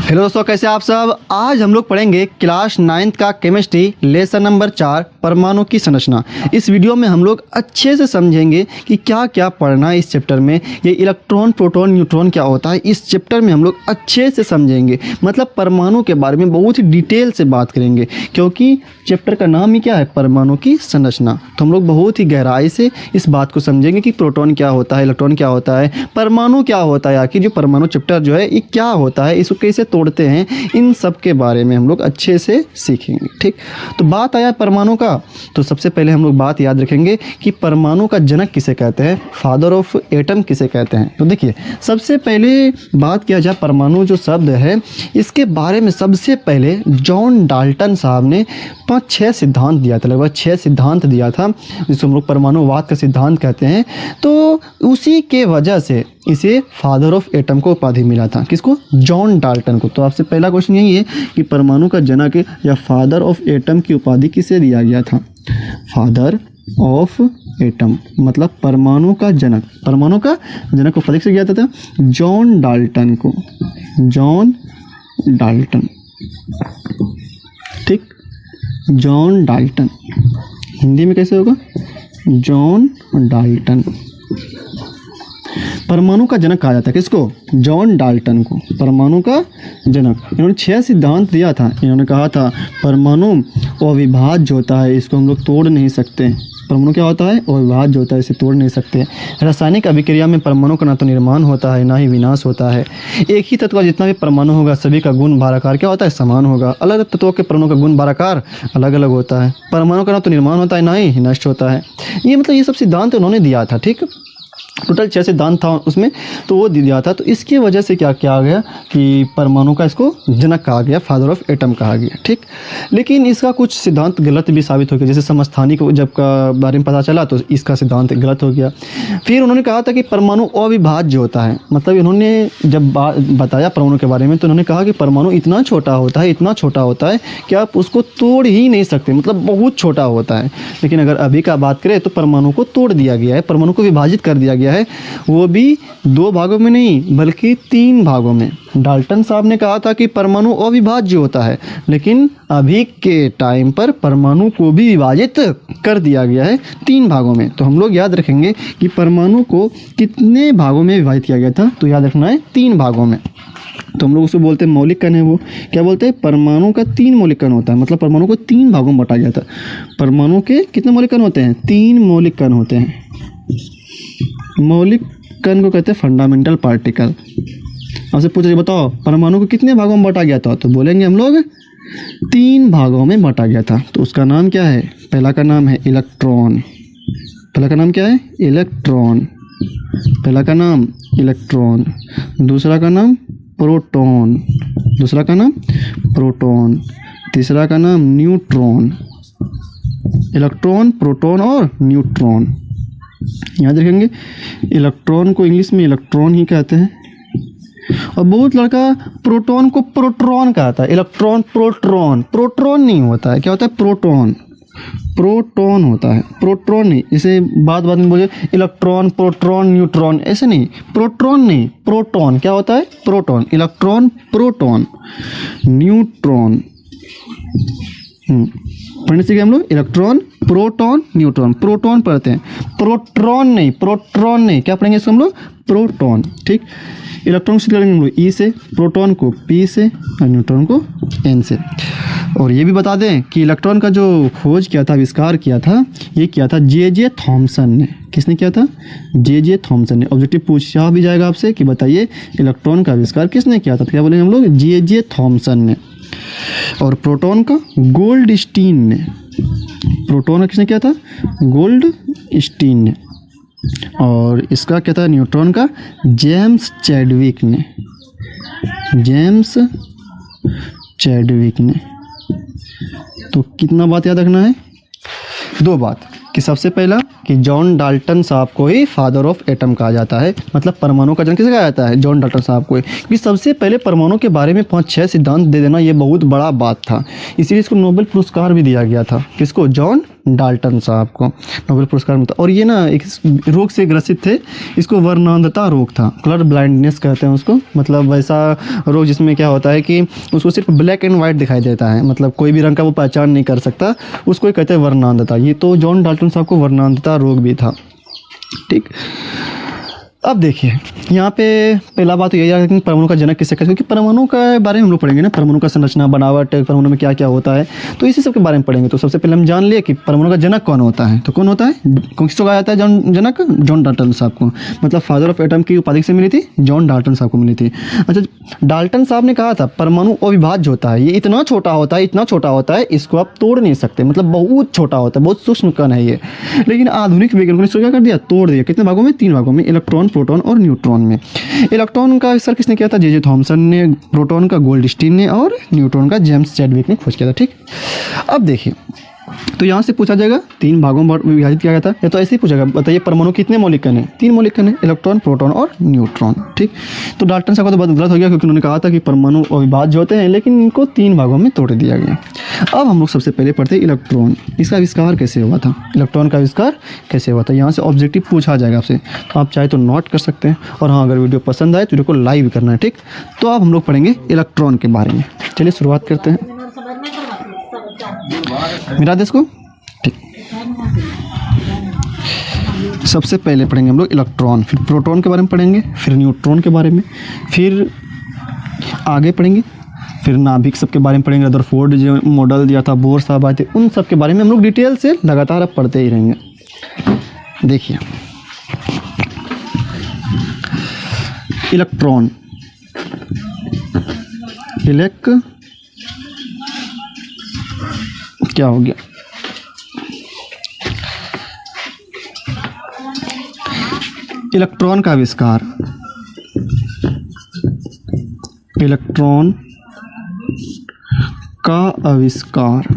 Hello दोस्तों, कैसे आप सब। आज हम लोग पढ़ेंगे क्लास 9th का केमिस्ट्री लेसन नंबर 4 परमाणु की संरचना। इस वीडियो में हम लोग अच्छे से समझेंगे कि क्या क्या पढ़ना है इस चैप्टर में। ये इलेक्ट्रॉन, प्रोटॉन, न्यूट्रॉन क्या होता है इस चैप्टर में हम लोग अच्छे से समझेंगे। मतलब परमाणु के बारे में बहुत ही डिटेल से बात करेंगे, क्योंकि चैप्टर का नाम ही क्या है, परमाणु की संरचना। तो हम लोग बहुत ही गहराई से इस बात को समझेंगे कि प्रोटॉन क्या होता है, इलेक्ट्रॉन क्या होता है, परमाणु क्या होता है, आखिर जो परमाणु चैप्टर जो है ये क्या होता है, इसको कैसे तोड़ते हैं, इन सब के बारे में हम लोग अच्छे से सीखेंगे। ठीक, तो बात आया परमाणु का, तो सबसे पहले हम लोग बात याद रखेंगे कि परमाणु का जनक किसे कहते हैं, फादर ऑफ एटम किसे कहते हैं। तो देखिए, सबसे पहले बात किया जाए परमाणु जो शब्द है इसके बारे में। सबसे पहले जॉन डाल्टन साहब ने 5-6 सिद्धांत दिया था, लगभग 6 सिद्धांत दिया था, जिसको हम लोग परमाणुवाद का सिद्धांत कहते हैं। तो उसी के वजह से इसे फादर ऑफ एटम को उपाधि मिला था। किसको? जॉन डाल्टन को। तो आपसे पहला क्वेश्चन यही है कि परमाणु का जनक या फादर ऑफ एटम की उपाधि किसे दिया गया था। फादर ऑफ एटम मतलब परमाणु का जनक। परमाणु का जनक उपाधि किसे दिया था? जॉन डाल्टन को। जॉन डाल्टन, ठीक, जॉन डाल्टन। हिंदी में कैसे होगा? John Dalton. परमाणु का जनक कहा जाता है किसको? जॉन डाल्टन को, परमाणु का जनक। इन्होंने 6 सिद्धांत दिया था। इन्होंने कहा था परमाणु अविभाज्य होता है, इसको हम लोग तोड़ नहीं सकते। परमाणु क्या होता है? अविभाज्य होता है, इसे तोड़ नहीं सकते। रासायनिक अभिक्रिया में परमाणु का ना तो निर्माण होता है ना ही विनाश होता है। एक ही तत्व का जितना भी परमाणु होगा सभी का गुण भाराकार क्या होता है? समान होगा। अलग तत्वों के परमाणु का गुण भाराकार अलग अलग होता है। परमाणु का ना तो निर्माण होता है ना ही नष्ट होता है। ये मतलब ये सब सिद्धांत उन्होंने दिया था। ठीक, टोटल 6 सिद्धांत था उसमें, तो वो दिया था। तो इसकी वजह से क्या किया गया कि परमाणु का इसको जनक कहा गया, फादर ऑफ एटम कहा गया। ठीक, लेकिन इसका कुछ सिद्धांत गलत भी साबित हो गया। जैसे समस्थानिक जब का बारे में पता चला तो इसका सिद्धांत गलत हो गया। फिर उन्होंने कहा था कि परमाणु अविभाज्य होता है। मतलब इन्होंने जब बताया परमाणु के बारे में तो उन्होंने कहा कि परमाणु इतना छोटा होता है, इतना छोटा होता है कि आप उसको तोड़ ही नहीं सकते, मतलब बहुत छोटा होता है। लेकिन अगर अभी का बात करें तो परमाणु को तोड़ दिया गया है, परमाणु को विभाजित कर दिया गया है, वो भी 2 भागों में नहीं बल्कि 3 भागों में। डाल्टन साहब ने कहा था कि परमाणु अविभाज्य होता है, लेकिन अभी के टाइम पर परमाणु को भी विभाजित कर दिया गया है 3 भागों में। तो हम लोग याद रखेंगे कि परमाणु को कितने भागों में विभाजित किया गया था, तो याद रखना है 3 भागों में। तो हम लोग उसको बोलते हैं मौलिक कण है। वो क्या बोलते हैं? परमाणु का 3 मौलिक कण होता है। मतलब परमाणु को 3 भागों में बांटा गया था। परमाणु के कितने मौलिक कण होते हैं? 3 मौलिक कण होते हैं। मौलिक कण को कहते हैं फंडामेंटल पार्टिकल। आपसे पूछ रहे बताओ परमाणु को कितने भागों में बांटा गया था, तो बोलेंगे हम लोग 3 भागों में बांटा गया था। तो उसका नाम क्या है? पहला का नाम है इलेक्ट्रॉन। पहला का नाम क्या है? इलेक्ट्रॉन। पहला का नाम इलेक्ट्रॉन। दूसरा का नाम प्रोटॉन। दूसरा का नाम प्रोटॉन। तीसरा का नाम न्यूट्रॉन। इलेक्ट्रॉन, प्रोटॉन और न्यूट्रॉन। याद रखेंगे, इलेक्ट्रॉन को इंग्लिश में इलेक्ट्रॉन ही कहते हैं, और बहुत लड़का प्रोटॉन को प्रोट्रॉन कहता है। इलेक्ट्रॉन प्रोट्रॉन, प्रोट्रॉन नहीं होता है। क्या होता है? प्रोटॉन। प्रोटॉन होता है, प्रोट्रॉन नहीं। इसे बात में बोले इलेक्ट्रॉन, प्रोट्रॉन, न्यूट्रॉन, ऐसे नहीं। प्रोट्रॉन नहीं, प्रोटॉन। क्या होता है? प्रोटॉन। Electron, proton, neutron. पढ़ने सीखे हम लोग इलेक्ट्रॉन, प्रोटॉन, न्यूट्रॉन। प्रोटॉन पढ़ते हैं, प्रोट्रॉन नहीं, प्रोट्रॉन नहीं। क्या पढ़ेंगे इसको हम लोग? प्रोटॉन। ठीक, इलेक्ट्रॉन से करेंगे हम लोग ई से, प्रोटॉन को पी से और न्यूट्रॉन को एन से। और ये भी बता दें कि इलेक्ट्रॉन का जो खोज किया था, आविष्कार किया था, ये किया था जे थॉमसन ने। किसने किया था? जे थॉमसन ने। ऑब्जेक्टिव पूछा भी जाएगा आपसे कि बताइए इलेक्ट्रॉन का आविष्कार किसने किया था, तो क्या बोलेंगे हम लोग? जे थॉमसन ने। और प्रोटॉन का गोल्डस्टीन ने। प्रोटॉन का किसने किया था? गोल्डस्टीन ने। और इसका क्या था? न्यूट्रॉन का जेम्स चैडविक ने। जेम्स चैडविक ने। तो कितना बात याद रखना है? 2 बात कि सबसे पहला कि जॉन डाल्टन साहब को ही फादर ऑफ एटम कहा जाता है, मतलब परमाणु का जनक किसे कहा जाता है, जॉन डाल्टन साहब को ही, क्योंकि सबसे पहले परमाणु के बारे में 5-6 सिद्धांत दे देना ये बहुत बड़ा बात था, इसीलिए इसको नोबेल पुरस्कार भी दिया गया था। किसको, जॉन डाल्टन साहब को नोबेल पुरस्कार मिलता। और ये ना एक रोग से ग्रसित थे, इसको वर्णांधता रोग था, कलर ब्लाइंडनेस कहते हैं उसको, मतलब वैसा रोग जिसमें क्या होता है कि उसको सिर्फ ब्लैक एंड वाइट दिखाई देता है, मतलब कोई भी रंग का वो पहचान नहीं कर सकता, उसको ही कहते हैं वर्णांधता। ये तो जॉन डाल्टन साहब को वर्णांधता रोग भी था। ठीक, अब देखिए यहाँ पे पहला बात तो यही है कि परमाणु का जनक किसे कहते हैं, क्योंकि परमाणु के बारे में हम लोग पढ़ेंगे ना, परमाणु का संरचना, बनावट, परमाणु में क्या क्या होता है, तो इसी सब के बारे में पढ़ेंगे। तो सबसे पहले हम जान लिए कि परमाणु का जनक कौन होता है। तो कौन होता है, किसको कहा जाता है जनक, जॉन डाल्टन साहब को, मतलब फादर ऑफ एटम की उपाधि से मिली थी, जॉन डाल्टन साहब को मिली थी। अच्छा, डाल्टन साहब ने कहा था परमाणु अविभाज्य होता है, ये इतना छोटा होता है, इतना छोटा होता है, इसको आप तोड़ नहीं सकते, मतलब बहुत छोटा होता है, बहुत सूक्ष्म कण है ये। लेकिन आधुनिक वैज्ञानिकों ने इसको क्या कर दिया, तोड़ दिया। कितने भागों में, 3 भागों में, इलेक्ट्रॉन, प्रोटॉन और न्यूट्रॉन में। इलेक्ट्रॉन का आविष्कार किसने किया था, जे थॉमसन ने, प्रोटॉन का गोल्डस्टीन ने, और न्यूट्रॉन का जेम्स चैडविक ने खोज किया था। ठीक, अब देखिए तो यहाँ से पूछा जाएगा 3 भागों में विभाजित किया गया था, या तो ऐसे ही पूछा जाएगा, बताइए परमाणु कितने मौलिक कण हैं, 3 मौलिक कण हैं, इलेक्ट्रॉन, प्रोटॉन और न्यूट्रॉन। ठीक, तो डाल्टन साहब का तो गलत हो गया, क्योंकि उन्होंने कहा था कि परमाणु अविभाज्य होते हैं, लेकिन इनको 3 भागों में तोड़ दिया गया। अब हम लोग सबसे पहले पढ़ते हैं इलेक्ट्रॉन, इसका आविष्कार कैसे हुआ था, इलेक्ट्रॉन का आविष्कार कैसे हुआ था। यहाँ से ऑब्जेक्टिव पूछा जाएगा आपसे, तो आप चाहे तो नोट कर सकते हैं, और हाँ अगर वीडियो पसंद आए तो वीडियो को लाइक भी करना है। ठीक, तो अब हम लोग पढ़ेंगे इलेक्ट्रॉन के बारे में। चलिए शुरुआत करते हैं, मिला दे इसको। ठीक, सबसे पहले पढ़ेंगे हम लोग इलेक्ट्रॉन, फिर प्रोटॉन के बारे में पढ़ेंगे, फिर न्यूट्रॉन के बारे में, फिर आगे पढ़ेंगे, फिर नाभिक सब के बारे में पढ़ेंगे, रदरफोर्ड जो मॉडल दिया था, बोर साहब आए थे, उन सब के बारे में हम लोग डिटेल से लगातार अब पढ़ते ही रहेंगे। देखिए इलेक्ट्रॉन, क्या हो गया, इलेक्ट्रॉन का आविष्कार, इलेक्ट्रॉन का आविष्कार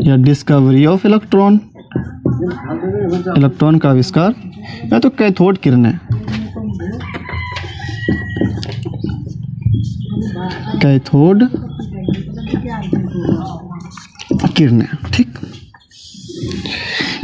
या डिस्कवरी ऑफ इलेक्ट्रॉन, इलेक्ट्रॉन का आविष्कार या तो कैथोड किरणें, कैथोड किरणें। ठीक,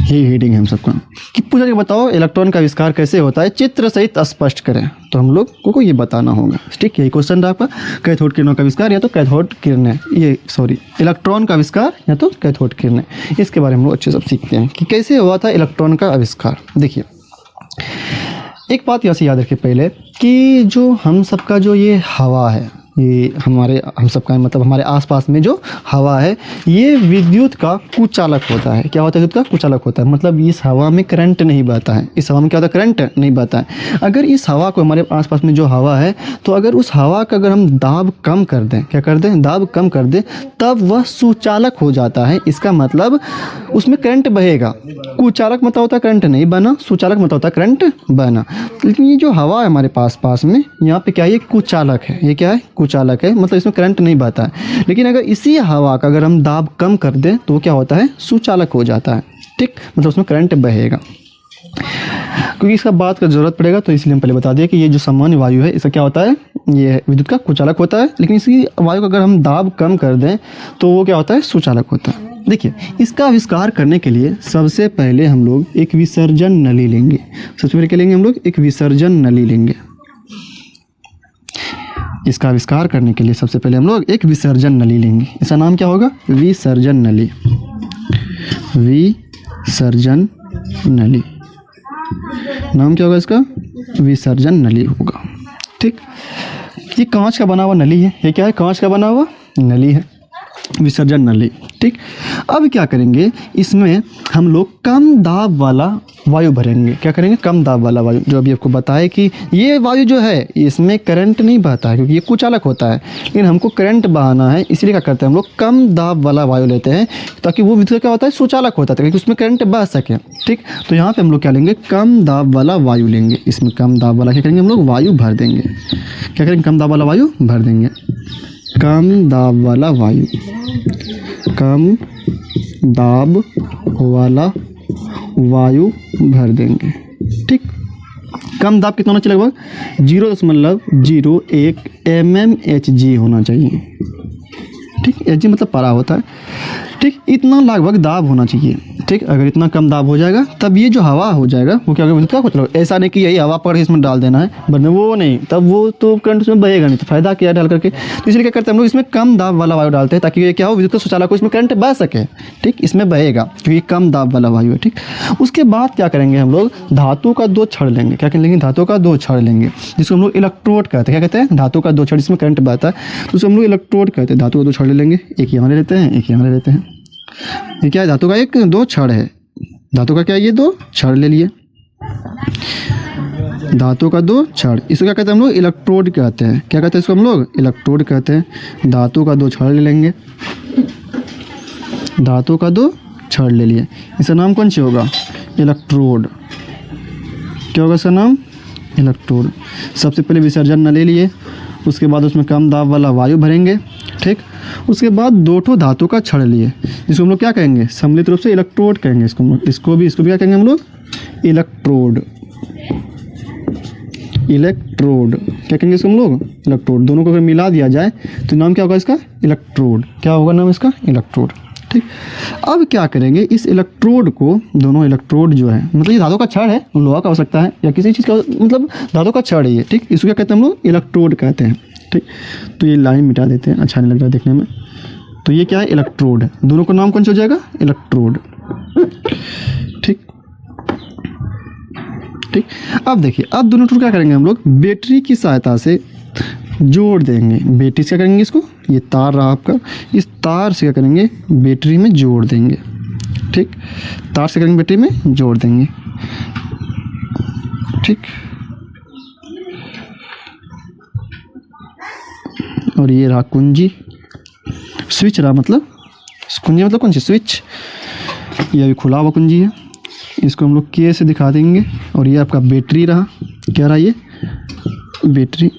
यही हेडिंग है हम सबका कि पूछा कि बताओ इलेक्ट्रॉन का आविष्कार कैसे होता है, चित्र सहित स्पष्ट करें, तो हम लोग को ये बताना होगा। ठीक, यही क्वेश्चन था आपका, कैथोड किरणों का आविष्कार या तो कैथोड किरणें, इलेक्ट्रॉन का आविष्कार या तो कैथोड किरणें, इसके बारे में हम लोग अच्छे सब सीखते हैं कि कैसे हुआ था इलेक्ट्रॉन का आविष्कार। देखिए एक बात यहाँ से याद रखिए पहले कि जो हम सबका जो ये हवा है, ये हम सबका मतलब हमारे आसपास में जो हवा है, ये विद्युत का कुचालक होता है। क्या होता है, विद्युत का कुचालक होता है, मतलब इस हवा में करंट नहीं बहता है, इस हवा में क्या होता है, करंट नहीं बहता है। अगर इस हवा को, हमारे आसपास में जो हवा है, तो अगर उस हवा का अगर हम दाब कम कर दें, क्या कर दें, दाब कम कर दें, तब वह सुचालक हो जाता है। इसका मतलब उसमें करंट बहेगा। कुचालक मतलब होता है करंट नहीं बहना, सुचालक मतलब होता है करंट बहना। लेकिन ये जो हवा है हमारे पास में, यहाँ पे क्या है, ये कुचालक है। ये क्या है, कुचालक है, मतलब इसमें करंट नहीं बहता है। लेकिन अगर इसी हवा का अगर हम दाब कम कर दें तो क्या होता है, सुचालक हो जाता है। ठीक, मतलब उसमें करंट बहेगा। क्योंकि इसका बात का ज़रूरत पड़ेगा तो इसलिए हम पहले बता दिए कि ये जो सामान्य वायु है, इसका क्या होता है, ये विद्युत का कुचालक होता है। लेकिन इसी वायु का अगर हम दाब कम कर दें तो वो क्या होता है, सुचालक होता है। देखिए इसका आविष्कार करने के लिए सबसे पहले हम लोग एक विसर्जन नली लेंगे। सबसे पहले क्या लेंगे हम लोग, एक विसर्जन नली लेंगे। इसका आविष्कार करने के लिए सबसे पहले हम लोग एक विसर्जन नली लेंगे। इसका नाम क्या होगा, विसर्जन नली। विसर्जन नली नाम क्या होगा इसका, विसर्जन नली होगा। ठीक, ये कांच का बना हुआ नली है। ये क्या है, कांच का बना हुआ नली है, विसर्जन नली। ठीक, अब क्या करेंगे, इसमें हम लोग कम दाब वाला वायु भरेंगे। क्या करेंगे, कम दाब वाला वायु। जो अभी आपको बताया कि ये वायु जो है इसमें करंट नहीं बहता है क्योंकि ये कुचालक होता है, लेकिन हमको करंट बहाना है, इसलिए क्या करते हैं हम लोग कम दाब वाला वायु लेते हैं ताकि वो विद्युत क्या होता है, सुचालक होता है ताकि उसमें करंट बह सके। ठीक, तो यहाँ पे हम लोग क्या लेंगे, कम दाब वाला वायु लेंगे। इसमें कम दाब वाला क्या करेंगे हम लोग, वायु भर देंगे। क्या करेंगे, कम दाब वाला वायु भर देंगे। कम दाब वाला वायु, कम दाब वाला वायु भर देंगे। ठीक, कम दाब कितना होना चाहिए? लगभग 0.01 mmHg होना चाहिए। ठीक, एच मतलब पारा होता है। ठीक, इतना लगभग दाब होना चाहिए। ठीक, अगर इतना कम दाब हो जाएगा तब ये जो हवा हो जाएगा वो क्या होगा, क्या मतलब ऐसा नहीं कि यही हवा पड़ के इसमें डाल देना है, वरना वो नहीं, तब वो तो करंट उसमें बहेगा नहीं, तो फायदा क्या डाल करके। तो इसलिए क्या करते हैं हम लोग, इसमें कम दाब वाला वायु डालते हैं ताकि ये क्या हो, विद्युत शौचालय को इसमें करंट बह सके। ठीक, इसमें बहेगा क्योंकि कम दाब वाला वायु है। ठीक, उसके बाद क्या करेंगे हम लोग, धातु का 2 छड़ लेंगे। क्या लेंगे? धातु का 2 छड़ लेंगे, जिसको हम लोग इलेक्ट्रोड कहते हैं। क्या कहते हैं? धातु का 2 छड़, इसमें करंट बहता है तो उसको हम लोग इलेक्ट्रोड कहते हैं। धातु का 2 छड़ ले लेंगे, एक यहाँ ले लेते हैं, एक यहाँ ले लेते हैं। ये क्या है? धातु का 2 छड़ है। धातु का क्या है? ये 2 छड़ ले लिए, धातु का 2 छड़। इसको क्या कहते हैं हम लोग? इलेक्ट्रोड कहते हैं। क्या कहते हैं इसको हम लोग? इलेक्ट्रोड कहते हैं। धातु का 2 छड़ ले लेंगे, धातु का 2 छड़ ले लिए। इसका नाम कौन सी होगा? इलेक्ट्रोड। क्या होगा इसका नाम? इलेक्ट्रोड। सबसे पहले विसर्जन न ले लिए, उसके बाद उसमें कम दाब वाला वायु भरेंगे। ठीक, उसके बाद 2 ठो धातु का छड़ लिए, जिसको हम लोग क्या कहेंगे? सम्मिलित रूप से इलेक्ट्रोड कहेंगे इसको हम लोग। इसको भी क्या कहेंगे हम लोग? इलेक्ट्रोड। इलेक्ट्रोड क्या कहेंगे इसको हम लोग? इलेक्ट्रोड। दोनों को अगर मिला दिया जाए तो नाम क्या होगा इसका? इलेक्ट्रोड। क्या होगा नाम इसका? इलेक्ट्रोड। ठीक, अब क्या करेंगे, इस इलेक्ट्रोड को, दोनों इलेक्ट्रोड जो है, मतलब ये धातु का छड़ है, लोहा का हो सकता है या किसी चीज़ का, मतलब धातु का छड़ है ये। ठीक, इसको क्या कहते हैं हम लोग? इलेक्ट्रोड कहते हैं। ठीक, तो ये लाइन मिटा देते हैं, अच्छा नहीं लग रहा है देखने में। तो ये क्या है? इलेक्ट्रोड है। दोनों का नाम कौन सा हो जाएगा? इलेक्ट्रोड। ठीक, ठीक, अब देखिए, अब दोनों को क्या करेंगे हम लोग? बैटरी की सहायता से जोड़ देंगे। बैटरी से क्या करेंगे इसको? ये तार रहा आपका, इस तार से क्या करेंगे? बैटरी में जोड़ देंगे। ठीक, तार से करेंगे बैटरी में जोड़ देंगे। ठीक, और ये रहा कुंजी, स्विच रहा, मतलब कुंजी मतलब कौन सी? स्विच। ये अभी खुला हुआ कुंजी है, इसको हम लोग के से दिखा देंगे। और ये आपका बैटरी रहा, क्या रहा? ये बैटरी।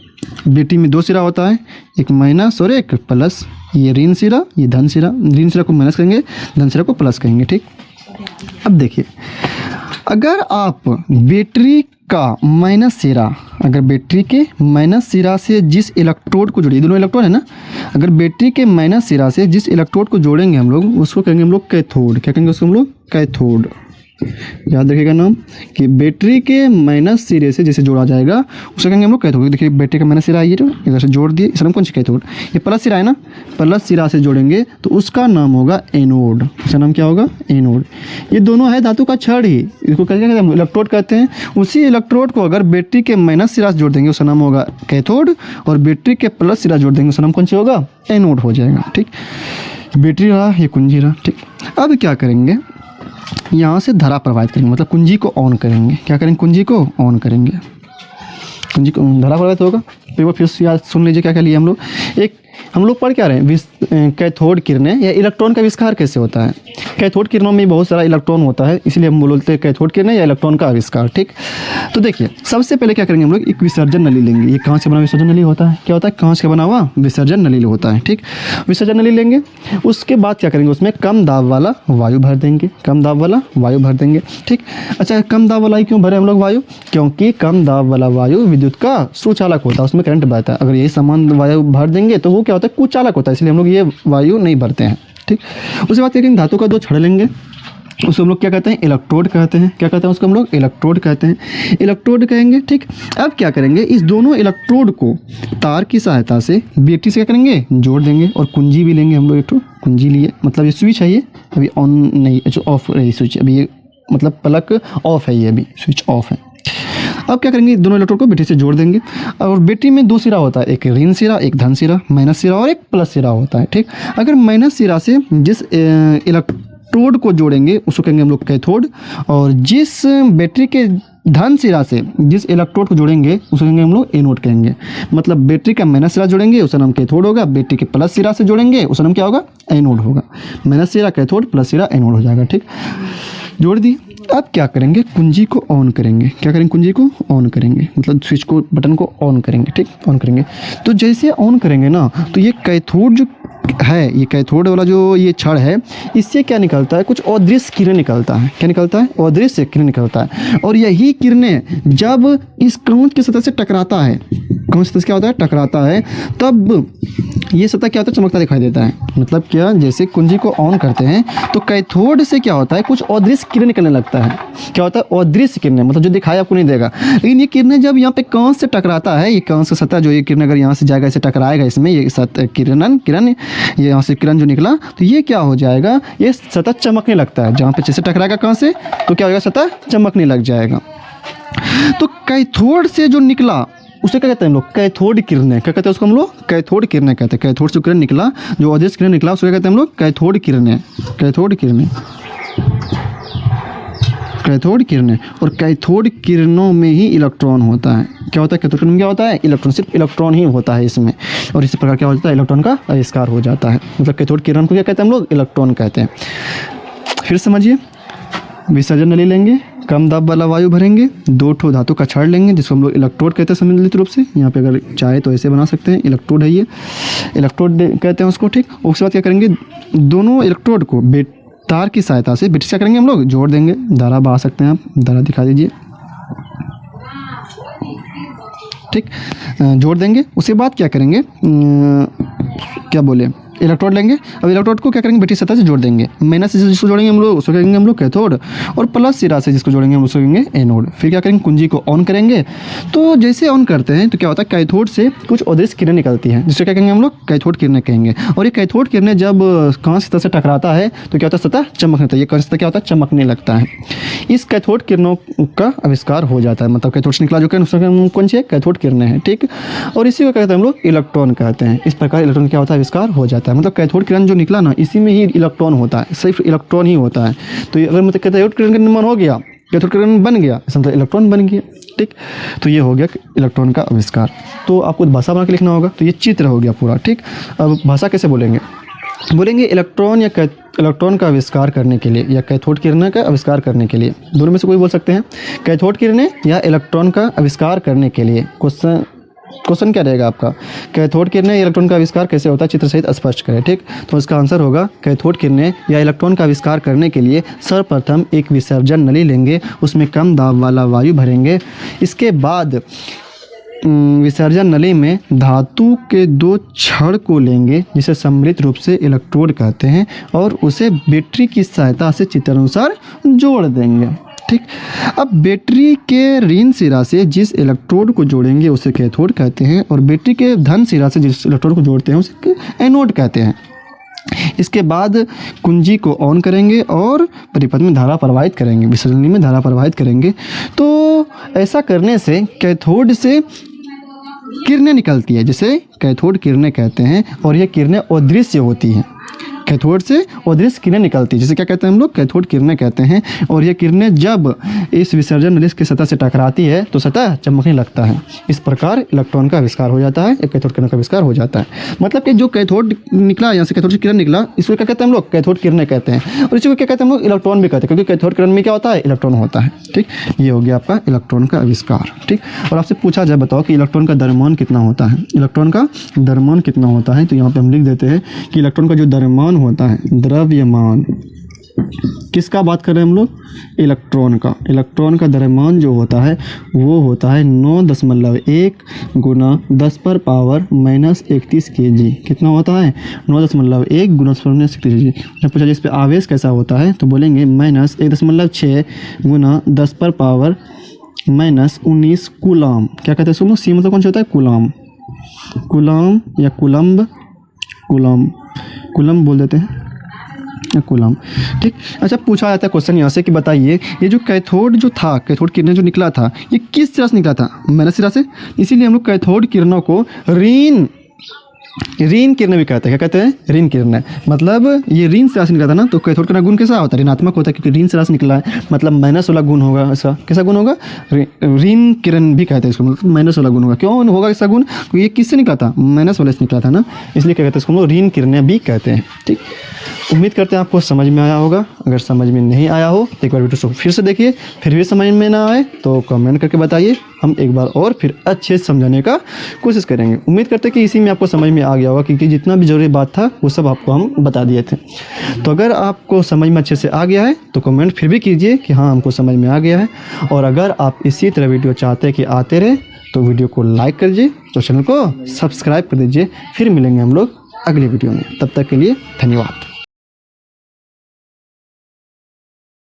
बैटरी में 2 सिरा होता है, एक माइनस और एक प्लस। ये ऋण सिरा, ये धन सिरा। ऋण सिरा को माइनस करेंगे, धन सिरा को प्लस करेंगे। ठीक, अब देखिए, अगर आप बैटरी का माइनस सिरा, अगर बैटरी के माइनस सिरा से जिस इलेक्ट्रोड को जोड़िए, दोनों इलेक्ट्रोड है ना, अगर बैटरी के माइनस सिरा से जिस इलेक्ट्रोड को जोड़ेंगे हम लोग, उसको कहेंगे हम लोग कैथोड। क्या कहेंगे उसको हम लोग? कैथोड। याद रखिएगा नाम, कि बैटरी के माइनस सिरे से जिसे जोड़ा जाएगा उसे कहेंगे हम लोग कैथोड। देखिए बैटरी का माइनस सिरा है, ये जो इधर से जोड़ दिए, इसका नाम कौन सी? कैथोड। ये प्लस सिरा है ना, प्लस सिरा से जोड़ेंगे तो उसका नाम होगा एनोड। इसका नाम क्या होगा? एनोड। ये दोनों है धातु का छड़ ही, इसको क्या कहते हैं? इलेक्ट्रोड कहते हैं। उसी इलेक्ट्रोड को अगर बैटरी के माइनस सिरा से जोड़ देंगे उसका नाम होगा कैथोड, और बैटरी के प्लस सिरा जोड़ देंगे उसका नाम कौन सी होगा? एनोड हो जाएगा। ठीक, बैटरी रहा, ये कुंजी रहा। ठीक, अब क्या करेंगे, यहाँ से धारा प्रवाहित करेंगे, मतलब कुंजी को ऑन करेंगे। क्या करेंगे? कुंजी को ऑन करेंगे। कुंजी को धारा प्रवाहित होगा। तो एक बार फिर से याद सुन लीजिए क्या क्या लिया हम लोग। एक हम लोग पढ़ क्या रहे हैं? कैथोड किरणें या इलेक्ट्रॉन का आविष्कार कैसे होता है। कैथोड किरणों में बहुत सारा इलेक्ट्रॉन होता है, इसलिए हम बोलते हैं कैथोड किरणें या इलेक्ट्रॉन का आविष्कार। ठीक, तो देखिए, सबसे पहले क्या करेंगे हम लोग? एक विसर्जन नली लेंगे। ये कांच का बना विसर्जन नली होता है। क्या होता है? कांच का बना हुआ विसर्जन नली होता है। ठीक, विसर्जन नली लेंगे, उसके बाद क्या करेंगे? उसमें कम दाब वाला वायु भर देंगे। कम दाब वाला वायु भर देंगे। ठीक, अच्छा, कम दाब वाला क्यों भरे हम लोग वायु? क्योंकि कम दाब वाला वायु विद्युत का सुचालक होता है, उसमें करंट बहता है। अगर यही समान वायु भर देंगे तो वो क्या होता है? कुचालक होता है, इसलिए हम लोग ये वायु नहीं भरते हैं। ठीक, उसके बाद क्या करेंगे? धातु का 2 छड़ लेंगे, उसको हम लोग क्या कहते हैं? इलेक्ट्रोड कहते हैं। क्या कहते हैं उसको हम लोग? इलेक्ट्रोड कहते हैं। इलेक्ट्रोड कहेंगे। ठीक, अब क्या करेंगे? इस दोनों इलेक्ट्रोड को तार की सहायता से बैटरी से क्या करेंगे? जोड़ देंगे। और कुंजी भी लेंगे हम लोग, एक तो कुंजी लिए, मतलब ये स्विच है, ये अभी ऑन नहीं, अच्छा ऑफ रही स्विच, अभी ये मतलब प्लग ऑफ है, ये अभी स्विच ऑफ है। अब क्या करेंगे? दोनों इलेक्ट्रोड को बैटरी से जोड़ देंगे। और बैटरी में 2 सिरा होता है, एक ऋण सिरा, एक धन सिरा, माइनस सिरा और एक प्लस सिरा होता है। ठीक, अगर माइनस सिरा से जिस इलेक्ट्रोड को जोड़ेंगे उसको कहेंगे हम लोग कैथोड, और जिस बैटरी के धन सिरा से जिस इलेक्ट्रोड को जोड़ेंगे उसको कहेंगे हम लोग एनोड कहेंगे। मतलब बैटरी का माइनस सिरा जोड़ेंगे उसका नाम कैथोड होगा, बैटरी के प्लस सिरा से जोड़ेंगे उसका नाम क्या होगा? एनोड होगा। माइनस सिरा कैथोड, प्लस सिरा एनोड हो जाएगा। ठीक, जोड़ दी। अब क्या करेंगे? कुंजी को ऑन करेंगे। क्या करेंगे? कुंजी को ऑन करेंगे, मतलब स्विच को, बटन को ऑन करेंगे। ठीक, ऑन करेंगे। तो जैसे ऑन करेंगे ना, तो ये कैथोड जो है, ये कैथोड वाला जो ये छड़ है, इससे क्या निकलता है, कुछ अदृश्य किरण निकलता है। क्या निकलता है, अदृश्य किरण निकलता है। और यही किरणें जब इस कांच की सतह से टकराता है, कांच सतह से क्या होता है, टकराता है, तब ये सतह क्या होता है, चमकता दिखाई देता है। मतलब क्या, जैसे कुंजी को ऑन करते हैं तो कैथोड से क्या होता है, कुछ अदृश्य किरण निकलने लगता है। क्या होता है, अदृश्य किरणें, मतलब जो दिखाई आपको नहीं देगा। लेकिन ये किरणें जब यहाँ पे कांच से टकराता है, ये कांच की सतह जो ये किरण अगर यहाँ से जाएगा, इसे टकराएगा इसमें, ये किरण ये यहाँ से किरण जो निकला, तो ये क्या हो जाएगा, ये सतह चमकने लगता है। जहाँ पे जैसे टकराएगा कांच से तो क्या होगा, सतह चमकने लग जाएगा। तो कैथोड से जो निकला उसे क्या कहते हैं हम लोग, कैथोड किरणें। क्या कहते हैं उसको हम लोग, कैथोड किरणें कहते हैं। कैथोड से किरण निकला, जो अदृश्य किरण निकला, उसको क्या कहते हैं हम लोग, कैथोड किरणें। कैथोड किरणें, कैथोड किरणें। और कैथोड किरणों में ही इलेक्ट्रॉन होता है। क्या होता है कैथोड किरण में, क्या होता है, इलेक्ट्रॉन, सिर्फ इलेक्ट्रॉन ही होता है इसमें। और इसी प्रकार क्या होता है, इलेक्ट्रॉन का आविष्कार हो जाता है। मतलब कैथोड किरण को क्या कहते हैं हम लोग, इलेक्ट्रॉन कहते हैं। फिर समझिए, विसर्जन नली लेंगे, कम दाब वाला वायु भरेंगे, 2 ठो धातु का छड़ लेंगे जिसको हम लोग इलेक्ट्रोड कहते हैं सम्मिलित रूप से। यहाँ पे अगर चाहे तो ऐसे बना सकते हैं, इलेक्ट्रोड है ये, इलेक्ट्रोड कहते हैं उसको, ठीक। उसके बाद क्या करेंगे, दोनों इलेक्ट्रोड को तार की सहायता से ब्रिटिश क्या करेंगे हम लोग, जोड़ देंगे। धारा बहा सकते हैं आप, धारा दिखा दीजिए, ठीक, जोड़ देंगे। उसके बाद क्या करेंगे, क्या बोले, इलेक्ट्रोड लेंगे। अब इलेक्ट्रोड को क्या करेंगे, ब्रिटिश सतह से जोड़ देंगे। माइनस से जिसको जोड़ेंगे हम लोग उसको कहेंगे हम लोग कैथोड, और प्लस सिरा से जिसको जोड़ेंगे हम उसको कहेंगे एनोड। फिर क्या करेंगे, कुंजी को ऑन करेंगे। तो जैसे ऑन करते हैं तो क्या होता है, कैथोड से कुछ अदृश्य किरण निकलती है, जिसको क्या कहेंगे हम लोग, कैथोड किरणें कहेंगे। और ये कैथोड किरणें जब कांच सतह से टकराता है तो क्या होता है, सतह चमकने लगता है। ये कांच सतह क्या होता है, चमकने लगता है। इस कैथोड किरणों का आविष्कार हो जाता है। मतलब कैथोड से निकला जो किरण कौन सी है, कैथोड किरणें हैं, ठीक। और इसी को कहते हैं हम लोग इलेक्ट्रॉन कहते हैं। इस प्रकार इलेक्ट्रॉन क्या होता है, आविष्कार हो जाता है। मतलब कैथोड किरण जो निकला ना, इसी में ही इलेक्ट्रॉन होता है, सिर्फ इलेक्ट्रॉन ही होता है। तो अगर मतलब कैथोड किरण का निर्माण हो गया, कैथोड किरण बन गया, इसका मतलब इलेक्ट्रॉन बन गया, ठीक। तो ये हो गया इलेक्ट्रॉन का आविष्कार। तो आपको भाषा बना के लिखना होगा, तो ये चित्र हो गया पूरा, ठीक। अब भाषा कैसे बोलेंगे, बोलेंगे इलेक्ट्रॉन या इलेक्ट्रॉन का आविष्कार करने के लिए या कैथोड किरणें का आविष्कार करने के लिए, दोनों में से कोई बोल सकते हैं। कैथोड किरणें या इलेक्ट्रॉन का आविष्कार करने के लिए। क्वेश्चन क्या रहेगा आपका, कैथोड किरणें इलेक्ट्रॉन का आविष्कार कैसे होता है, चित्र सहित स्पष्ट करें, ठीक। तो इसका आंसर होगा, कैथोड किरणें या इलेक्ट्रॉन का आविष्कार करने के लिए सर्वप्रथम एक विसर्जन नली लेंगे, उसमें कम दाब वाला वायु भरेंगे। इसके बाद विसर्जन नली में धातु के 2 छड़ को लेंगे, जिसे सम्मिलित रूप से इलेक्ट्रोड कहते हैं, और उसे बैटरी की सहायता से चित्रानुसार जोड़ देंगे, ठीक। अब बैटरी के ऋण सिरा से जिस इलेक्ट्रोड को जोड़ेंगे उसे कैथोड कहते हैं, और बैटरी के धन सिरा से जिस इलेक्ट्रोड को जोड़ते हैं उसे एनोड कहते हैं। इसके बाद कुंजी को ऑन करेंगे और परिपथ में धारा प्रवाहित करेंगे, विसर्जन में धारा प्रवाहित करेंगे। तो ऐसा करने से कैथोड से किरणें निकलती है, जिसे कैथोड किरणें कहते हैं, और ये किरणें अदृश्य होती हैं। कैथोड से अदृश्य किरणें निकलती है, जिसे क्या कहते हैं हम लोग, कैथोड किरणें कहते हैं। और ये किरणें जब इस विसर्जन नली की सतह से टकराती है तो सतह चमकने लगता है। इस प्रकार इलेक्ट्रॉन का आविष्कार हो जाता है, एक कैथोड किरण का आविष्कार हो जाता है। मतलब कि जो कैथोड निकला, यहाँ से कैथोड से किरण निकला, इसको क्या कहते हैं हम लोग, कैथोड किरणें कहते हैं। और इसी को क्या कहते हैं हम लोग, इलेक्ट्रॉन भी कहते हैं, क्योंकि कैथोड किरण में क्या होता है, इलेक्ट्रॉन होता है, ठीक। ये हो गया आपका इलेक्ट्रॉन का आविष्कार, ठीक। और आपसे पूछा जाए, बताओ कि इलेक्ट्रॉन का द्रव्यमान कितना होता है, इलेक्ट्रॉन का द्रव्यमान कितना होता है, तो यहाँ पे हम लिख देते हैं कि इलेक्ट्रॉन का जो द्रव्यमान होता है, द्रव्यमान, किसका बात कर रहे हैं हम लोग, इलेक्ट्रॉन का। इलेक्ट्रॉन का द्रव्यमान जो होता है वो होता है 9.1 गुना 10 पर पावर -31 kg। कितना होता है, 9.1 गुना 10 पर -31 kg। जब पूछा जाए इस पर आवेश कैसा होता है, तो बोलेंगे -1.6 गुना 10 पर पावर -19 कूलाम। क्या कहते हैं सुनो, सी मतलब कौन सा होता है, कूलाम, कूलाम या कूलम्ब, कूलम्ब बोल देते हैं, कूलम, ठीक। अच्छा, पूछा जाता है क्वेश्चन यहाँ से कि बताइए ये जो कैथोड जो था, कैथोड किरणें जो निकला था, ये किस सिरा से निकला था, माइनस सिरा से। इसीलिए हम लोग कैथोड किरणों को ऋण किरणें भी कहते हैं। क्या कहते हैं, ऋण किरणें। मतलब ये ऋण सिरा से निकला था ना, तो कैथोड का गुण कैसा होता है, ऋणात्मक होता है, क्योंकि ऋण सिरा से निकला है, मतलब माइनस वाला गुण होगा। ऐसा कैसा गुण होगा, ऋण किरण भी कहते हैं इसको, मतलब माइनस वाला गुण होगा। क्यों होगा ऐसा गुण, क्योंकि ये किससे निकला था, माइनस वाले से निकला था ना, इसलिए क्या कहते हैं इसको हम लोग ऋण किरणें भी कहते हैं, ठीक। उम्मीद करते हैं आपको समझ में आया होगा। अगर समझ में नहीं आया हो तो एक बार वीडियो को फिर से देखिए, फिर भी समझ में ना आए तो कमेंट करके बताइए, हम एक बार और फिर अच्छे से समझाने का कोशिश करेंगे। उम्मीद करते हैं कि इसी में आपको समझ में में आ गया होगा, क्योंकि जितना भी ज़रूरी बात था वो सब आपको हम बता दिए थे। तो अगर आपको समझ में अच्छे से आ गया है तो कमेंट फिर भी कीजिए कि हाँ हमको समझ में आ गया है। और अगर आप इसी तरह वीडियो चाहते हैं कि आते रहे तो वीडियो को लाइक कर दीजिए, तो चैनल को सब्सक्राइब कर दीजिए। फिर मिलेंगे हम लोग अगली वीडियो में, तब तक के लिए धन्यवाद।